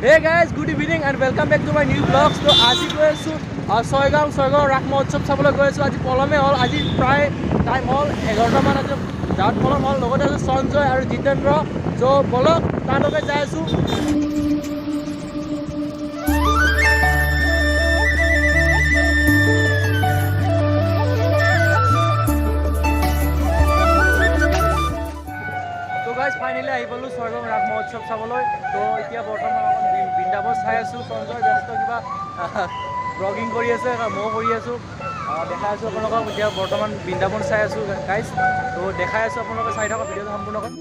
Hey guys, good evening and welcome back to my new vlogs. So আজি গৈ আছোঁ ছয়গাঁও ৰাস মহোৎসৱ চাবলৈ গৈ আছোঁ। আজি পলমে হ'ল, আজি প্ৰায় টাইম হ'ল 11টামান আজি যাত পলম হ'ল। লগতে আছে সঞ্জয় আৰু জিতেন্দ্ৰ। চ' বলক তালৈকে যাই আছোঁ। ফাইনেলি আহি পালোঁ ছয়গাঁও ৰাস মহোৎসৱ চাবলৈ। তো এতিয়া বৰ্তমান বৃন্দাবন চাই আছোঁ। সঞ্জয় ব্যস্ত কিবা ব্লগিং কৰি আছে, ময়ো কৰি আছোঁ। দেখাই আছোঁ আপোনালোকক এতিয়া বৰ্তমান বৃন্দাবন চাই আছোঁ গাইজ। তো দেখাই আছোঁ আপোনালোকে চাই থকা ভিডিঅ'টো সম্পূৰ্ণকৈ।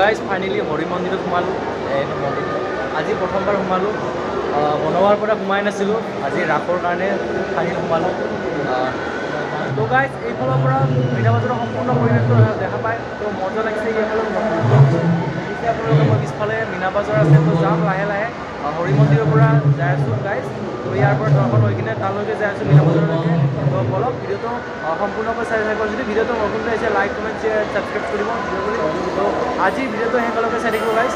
গাইজ ফাইনেলি হৰি মন্দিৰত সোমালোঁ। এইটো মন্দিৰ আজি প্ৰথমবাৰ সোমালোঁ। বনোৱাৰ পৰা সোমাই নাছিলোঁ, আজি ৰাসৰ কাৰণে ফাইনেলি সোমালোঁ। তো গাইজ এইফালৰ পৰা মীনা বজাৰৰ সম্পূৰ্ণ পৰিৱেশটো দেখা পায়। তো মজা লাগিছে। এইফালে এতিয়া আপোনালোকে মই পিছফালে মীনা বজাৰ আছে। তো যাম লাহে লাহে হৰি মন্দিৰৰ পৰা যাই আছোঁ গাইজ। তো ইয়াৰ পৰা দৰ্শন হৈ কিনে তালৈকে যাই আছোঁ মীনা বজাৰলৈকে। তো বলক ভিডিঅ'টো সম্পূৰ্ণকৈ চাই থাকিব। যদি ভিডিঅ'টো নতুনকৈ আহিছে লাইক কমেণ্ট শ্বেয়াৰ ছাবস্ক্ৰাইব কৰিব ভিডিঅ' বুলি। তো আজিৰ ভিডিঅ'টো শেষলৈকে চাই থাকিব গাইজ।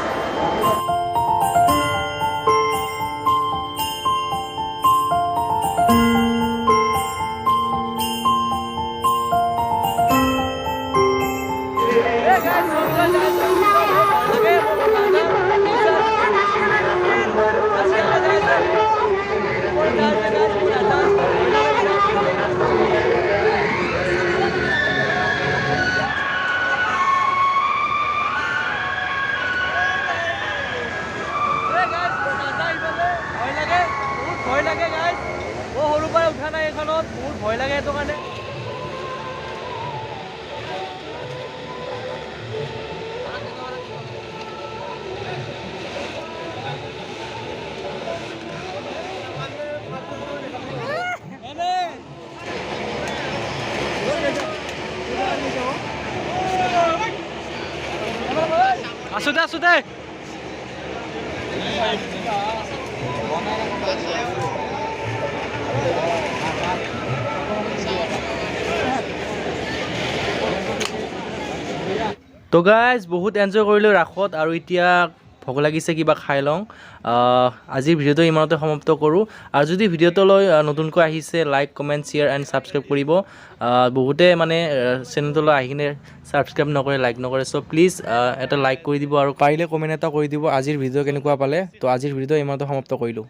ভয় লাগে গাইজ। সৰুৰ পৰা উঠা নাই এইখনত, বহুত ভয় লাগে সেইটো কাৰণে। আছো দে তো গাইজ বহুত এনজয় কৰিলোঁ ৰাসত। আৰু এতিয়া ভোক লাগিছে, কিবা খাই লওঁ। আজিৰ ভিডিঅ'টো ইমানতে সমাপ্ত কৰোঁ। আৰু যদি ভিডিঅ'টোলৈ নতুনকৈ আহিছে like comment share and subscribe কৰিব। বহুতে মানে চেনেলটোলৈ আহি কিনে ছাবস্ক্ৰাইব নকৰে, লাইক নকৰে। চ' প্লিজ এটা লাইক কৰি দিব আৰু পাৰিলে কমেণ্ট এটা কৰি দিব আজিৰ ভিডিঅ' কেনেকুৱা পালে। তো আজিৰ ভিডিঅ'টো ইমানতে সমাপ্ত কৰিলোঁ।